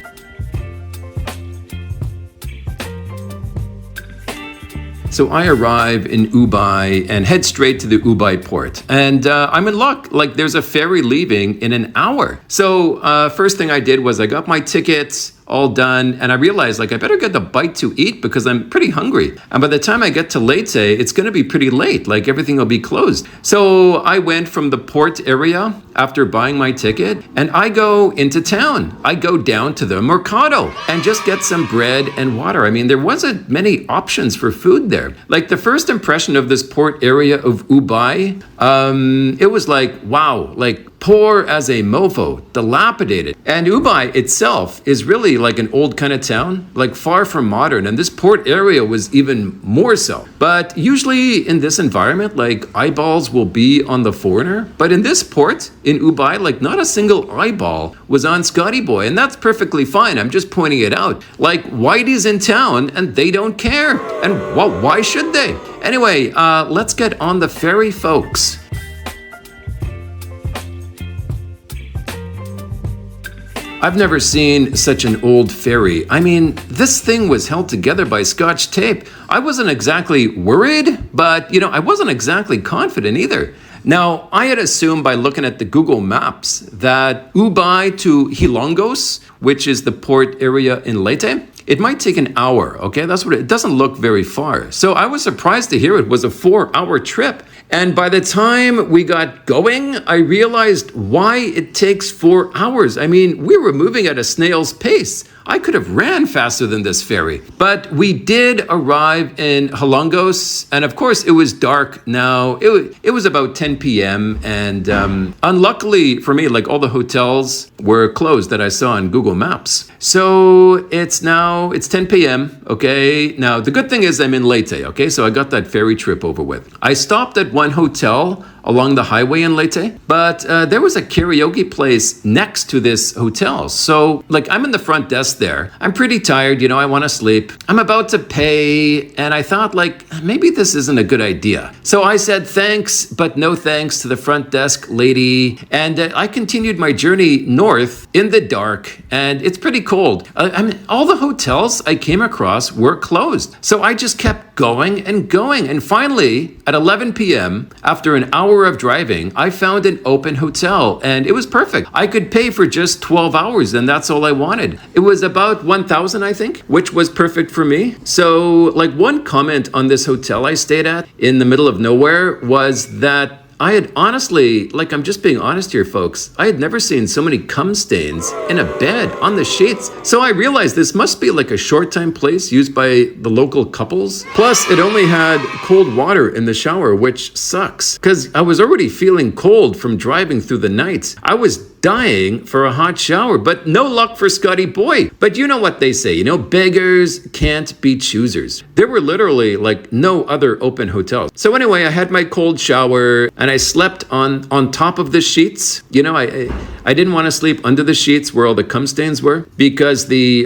So I arrive in Ubay and head straight to the Ubay port. And I'm in luck. Like, there's a ferry leaving in an hour. So first thing I did was I got my tickets all done, and I realized, like, I better get a bite to eat because I'm pretty hungry. And by the time I get to Leyte, it's going to be pretty late. Like, everything will be closed. So I went from the port area after buying my ticket, and I go into town. I go down to the mercado and just get some bread and water. I mean, there wasn't many options for food there. Like, the first impression of this port area of Ubay, it was like, wow, like, poor as a mofo, dilapidated. And Ubay itself is really like an old kind of town, like far from modern. And this port area was even more so. But usually in this environment, like, eyeballs will be on the foreigner. But in this port, in Ubay, like, not a single eyeball was on Scotty Boy. And that's perfectly fine. I'm just pointing it out. Like, Whitey's in town and they don't care. And well, why should they? Anyway, let's get on the ferry, folks. I've never seen such an old ferry. I mean, this thing was held together by Scotch tape. I wasn't exactly worried, but, you know, I wasn't exactly confident either. Now, I had assumed by looking at the Google Maps that Ubay to Hilongos, which is the port area in Leyte, it might take an hour, okay? That's what it doesn't look very far. So I was surprised to hear it was a 4-hour trip. And by the time we got going, I realized why it takes 4 hours. I mean, we were moving at a snail's pace. I could have ran faster than this ferry. But we did arrive in Halongos, and of course it was dark now. It was about 10 p.m. and unluckily for me, like all the hotels were closed that I saw on Google Maps. So it's 10 p.m. Okay, now the good thing is I'm in Leyte. Okay, so I got that ferry trip over with. I stopped at one hotel along the highway in Leyte, but there was a karaoke place next to this hotel. So like I'm in the front desk there. I'm pretty tired, I want to sleep. I'm about to pay, and I thought like maybe this isn't a good idea. So I said thanks, but no thanks to the front desk lady, and I continued my journey north in the dark, and it's pretty cold. I mean, all the hotels I came across were closed. So I just kept going, and finally at 11 p.m. after an hour of driving, I found an open hotel, and it was perfect. I could pay for just 12 hours, and that's all I wanted. It was about 1,000, I think, which was perfect for me. So like one comment on this hotel I stayed at in the middle of nowhere was that I had honestly, like I'm just being honest here, folks, I had never seen so many cum stains in a bed on the sheets. So I realized this must be like a short time place used by the local couples. Plus, it only had cold water in the shower, which sucks because I was already feeling cold from driving through the night. I was dying for a hot shower, but no luck for Scotty Boy. But you know what they say, beggars can't be choosers. There were literally like no other open hotels. So anyway, I had my cold shower and I slept on top of the sheets. I didn't want to sleep under the sheets where all the cum stains were because the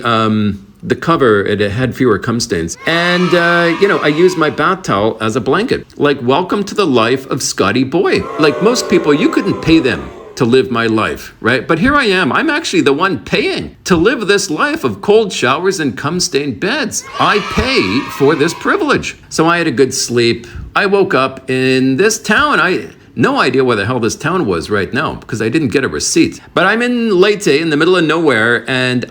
cover, it had fewer cum stains. And, I used my bath towel as a blanket. Like, welcome to the life of Scotty Boy. Like most people, you couldn't pay them to live my life, right? But here I am. I'm actually the one paying to live this life of cold showers and cum-stained beds. I pay for this privilege. So I had a good sleep. I woke up in this town. No idea where the hell this town was right now because I didn't get a receipt. But I'm in Leyte in the middle of nowhere, and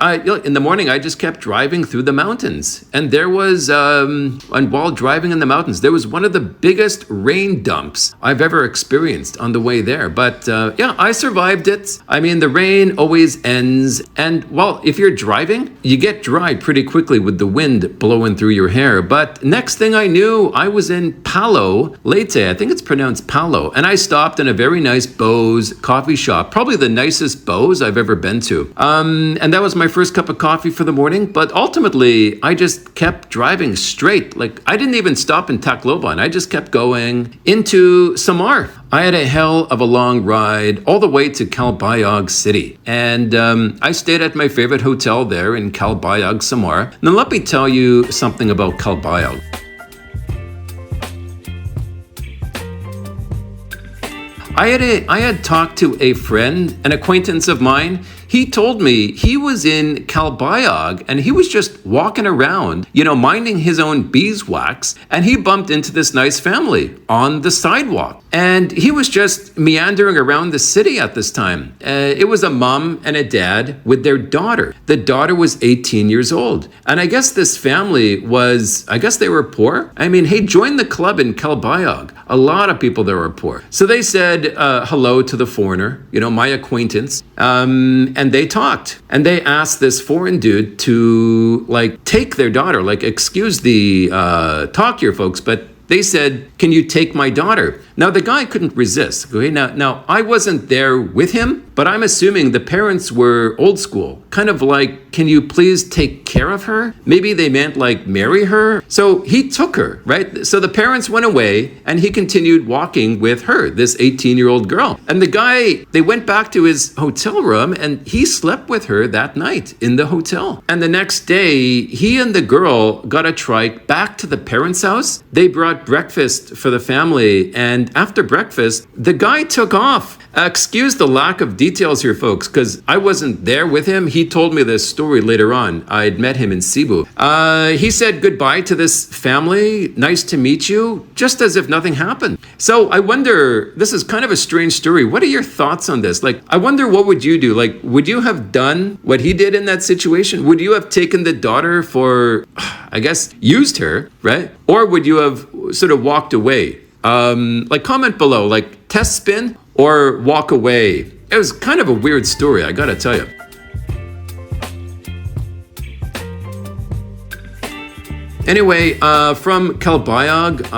in the morning I just kept driving through the mountains. And there was, and while driving in the mountains, there was one of the biggest rain dumps I've ever experienced on the way there. But I survived it. I mean, the rain always ends. And well, if you're driving, you get dry pretty quickly with the wind blowing through your hair. But next thing I knew, I was in Palo, Leyte. I think it's pronounced Palo. And I stopped in a very nice Bows coffee shop, probably the nicest Bows I've ever been to. And that was my first cup of coffee for the morning. But ultimately, I just kept driving straight. Like, I didn't even stop in Tacloban. I just kept going into Samar. I had a hell of a long ride all the way to Calbayog City. And I stayed at my favorite hotel there in Calbayog, Samar. Now, let me tell you something about Calbayog. I had talked to a friend, an acquaintance of mine. He told me he was in Calbayog and he was just walking around, minding his own beeswax, and he bumped into this nice family on the sidewalk. And he was just meandering around the city at this time. It was a mom and a dad with their daughter. The daughter was 18 years old. And I guess this family they were poor. I mean, hey, join the club in Calbayog. A lot of people there are poor. So they said hello to the foreigner, my acquaintance. And they talked. And they asked this foreign dude to take their daughter. Excuse the talk here, folks, but they said, "Can you take my daughter?" Now, the guy couldn't resist. Okay, now I wasn't there with him, but I'm assuming the parents were old school. Kind of like, "Can you please take care of her?" Maybe they meant marry her. So he took her, right? So the parents went away and he continued walking with her, this 18-year-old girl. And the guy, they went back to his hotel room and he slept with her that night in the hotel. And the next day, he and the girl got a trike back to the parents' house. They brought breakfast for the family, and after breakfast, the guy took off. Excuse the lack of details here, folks, because I wasn't there with him. He told me this story later on. I'd met him in Cebu. He said goodbye to this family. Nice to meet you, just as if nothing happened. So I wonder, this is kind of a strange story. What are your thoughts on this? I wonder, what would you do? Would you have done what he did in that situation? Would you have taken the daughter for, I guess, used her, right? Or would you have sort of walked away? Comment below, test spin or walk away. It was kind of a weird story, I gotta tell you. Anyway, from Calbayog,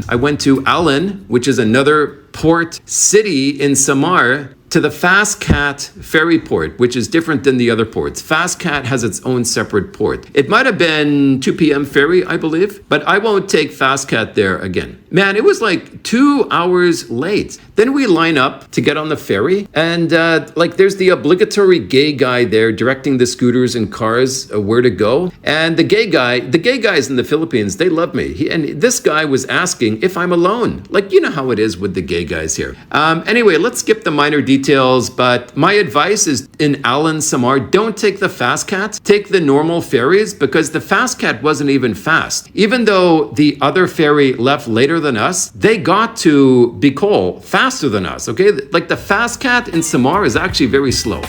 I went to Allen, which is another port city in Samar, to the Fast Cat ferry port, which is different than the other ports. Fast Cat has its own separate port. It might have been 2 p.m. ferry, I believe, but I won't take Fast Cat there again. Man, it was like 2 hours late. Then we line up to get on the ferry, and there's the obligatory gay guy there directing the scooters and cars where to go. And the gay guys in the Philippines, they love me. And this guy was asking if I'm alone. Like, you know how it is with the gay guys here. Anyway, let's skip the minor details, but my advice is in Allen, Samar, don't take the Fast Cat. Take the normal ferries, because the Fast Cat wasn't even fast. Even though the other ferry left later than us, they got to Bohol faster than us, okay? Like the Fast Cat in Samar is actually very slow.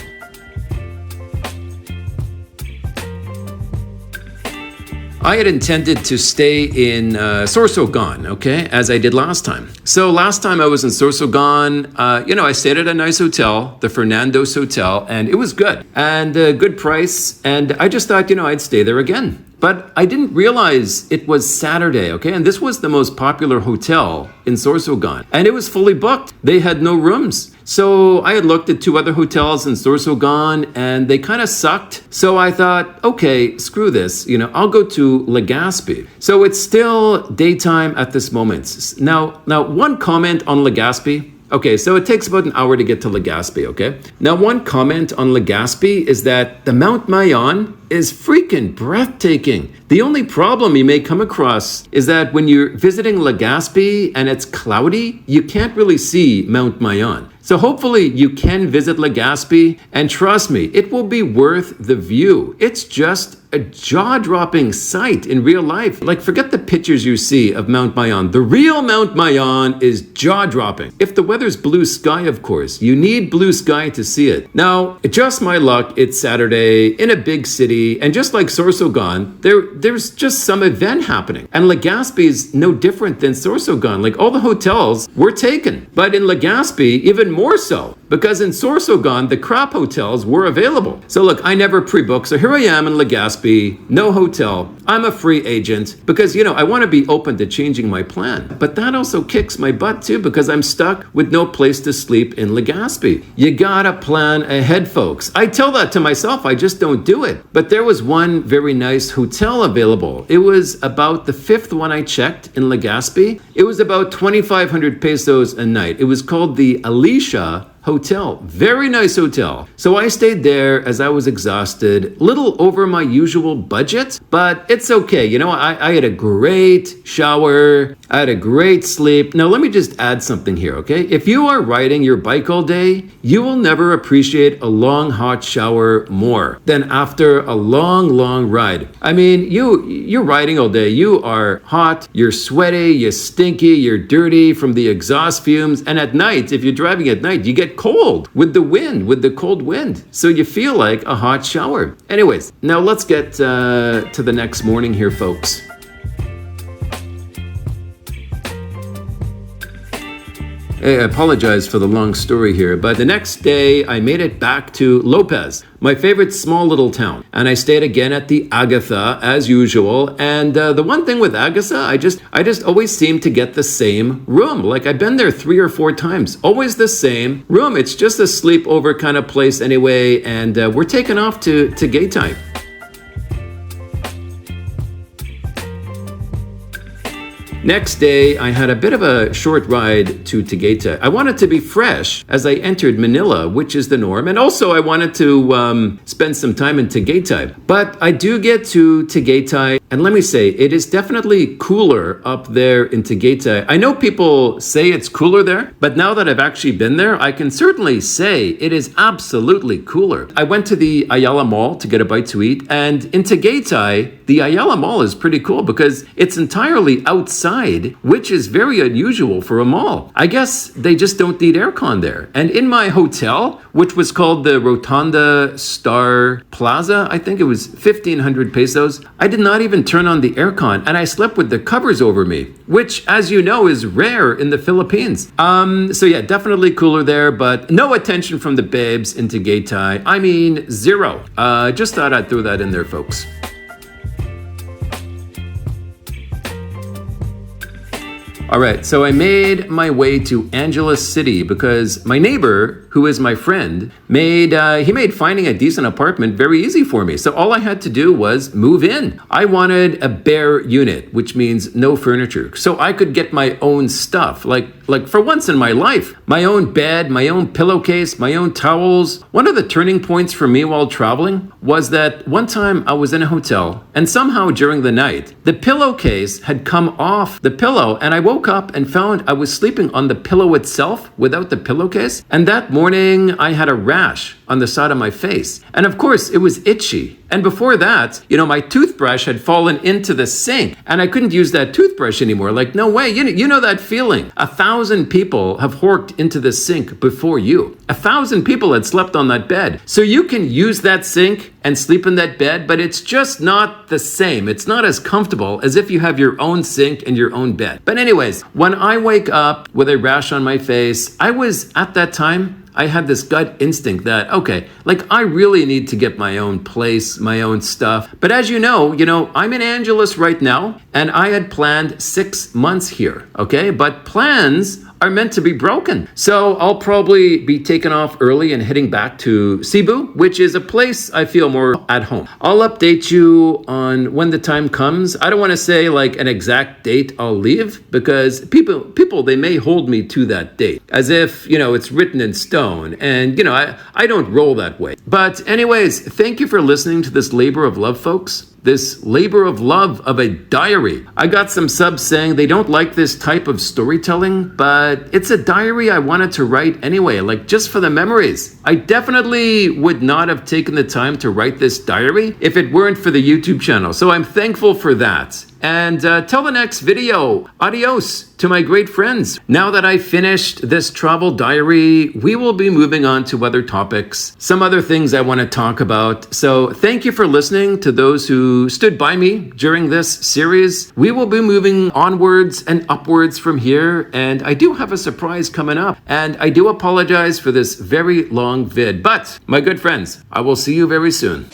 I had intended to stay in Sorsogon, okay, as I did last time. So last time I was in Sorsogon, I stayed at a nice hotel, the Fernando's Hotel, and it was good and good price. And I just thought, I'd stay there again. But I didn't realize it was Saturday, okay? And this was the most popular hotel in Sorsogon. And it was fully booked. They had no rooms. So I had looked at 2 other hotels in Sorsogon, and they kind of sucked. So I thought, okay, screw this. I'll go to Legazpi. So it's still daytime at this moment. Now, one comment on Legazpi. Okay, so it takes about an hour to get to Legazpi, okay? Now, one comment on Legazpi is that the Mount Mayon is freaking breathtaking. The only problem you may come across is that when you're visiting Legazpi and it's cloudy, you can't really see Mount Mayon. So hopefully you can visit Legazpi, and trust me, it will be worth the view. It's just a jaw-dropping sight in real life. Like, forget the pictures you see of Mount Mayon. The real Mount Mayon is jaw-dropping. If the weather's blue sky, of course. You need blue sky to see it. Now, just my luck, it's Saturday in a big city, and just like Sorsogon, there's just some event happening. And Legazpi is no different than Sorsogon. Like, all the hotels were taken. But in Legazpi, even more so, because in Sorsogon, the crap hotels were available. So look, I never pre-booked, so here I am in Legazpi, no hotel. I'm a free agent because, I want to be open to changing my plan. But that also kicks my butt too, because I'm stuck with no place to sleep in Legazpi. You gotta plan ahead, folks. I tell that to myself, I just don't do it. But there was one very nice hotel available. It was about the 5th one I checked in Legazpi. It was about 2,500 pesos a night. It was called the Alicia Hotel. Very nice hotel. So I stayed there as I was exhausted, little over my usual budget, but it's okay. I had a great shower. I had a great sleep. Now, let me just add something here, okay? If you are riding your bike all day, you will never appreciate a long, hot shower more than after a long, long ride. I mean, you're riding all day. You are hot, you're sweaty, you're stinky, you're dirty from the exhaust fumes. And at night, if you're driving at night, you get cold with the wind, with the cold wind. So you feel like a hot shower. Anyways, now let's get to the next morning here, folks. I apologize for the long story here, but the next day I made it back to Lopez, my favorite small little town. And I stayed again at the Agatha as usual. And the one thing with Agatha, I just always seem to get the same room. Like, I've been there 3 or 4 times, always the same room. It's just a sleepover kind of place anyway. And we're taking off to Tagaytay. Next day, I had a bit of a short ride to Tagaytay. I wanted to be fresh as I entered Manila, which is the norm. And also, I wanted to spend some time in Tagaytay. But I do get to Tagaytay, and let me say, it is definitely cooler up there in Tagaytay. I know people say it's cooler there, but now that I've actually been there, I can certainly say it is absolutely cooler. I went to the Ayala Mall to get a bite to eat, and in Tagaytay, the Ayala Mall is pretty cool because it's entirely outside, which is very unusual for a mall. I guess they just don't need aircon there. And in my hotel, which was called the Rotunda Star Plaza, I think it was 1,500 pesos, I did not even turn on the aircon, and I slept with the covers over me, which, as you know, is rare in the Philippines. So yeah, definitely cooler there, but no attention from the babes in Tagaytay. I mean, zero. Just thought I'd throw that in there, folks. All right, so I made my way to Angeles City because my neighbor, who is my friend, made finding a decent apartment very easy for me. So all I had to do was move in. I wanted a bare unit, which means no furniture, so I could get my own stuff, like for once in my life, my own bed, my own pillowcase, my own towels. One of the turning points for me while traveling was that one time I was in a hotel and somehow during the night, the pillowcase had come off the pillow and I woke up and found I was sleeping on the pillow itself without the pillowcase. And that morning I had a rash on the side of my face. And of course it was itchy. And before that, my toothbrush had fallen into the sink and I couldn't use that toothbrush anymore. Like, no way. You know that feeling. 1,000 people have horked into the sink before you. 1,000 people had slept on that bed. So you can use that sink and sleep in that bed, but it's just not the same. It's not as comfortable as if you have your own sink and your own bed. But anyways, when I wake up with a rash on my face, I had this gut instinct that, okay, I really need to get my own place, my own stuff. But as you know, I'm in Angeles right now, and I had planned 6 months here, okay? But plans are meant to be broken. So I'll probably be taken off early and heading back to Cebu, which is a place I feel more at home. I'll update you on when the time comes. I don't want to say an exact date I'll leave because people, they may hold me to that date as if, it's written in stone. And, I don't roll that way. But anyways, thank you for listening to this labor of love, folks. This labor of love of a diary. I got some subs saying they don't like this type of storytelling, but it's a diary I wanted to write anyway, just for the memories. I definitely would not have taken the time to write this diary if it weren't for the YouTube channel. So I'm thankful for that. And till the next video, adios to my great friends. Now that I've finished this travel diary, we will be moving on to other topics, some other things I want to talk about. So thank you for listening to those who stood by me during this series. We will be moving onwards and upwards from here. And I do have a surprise coming up. And I do apologize for this very long vid. But my good friends, I will see you very soon.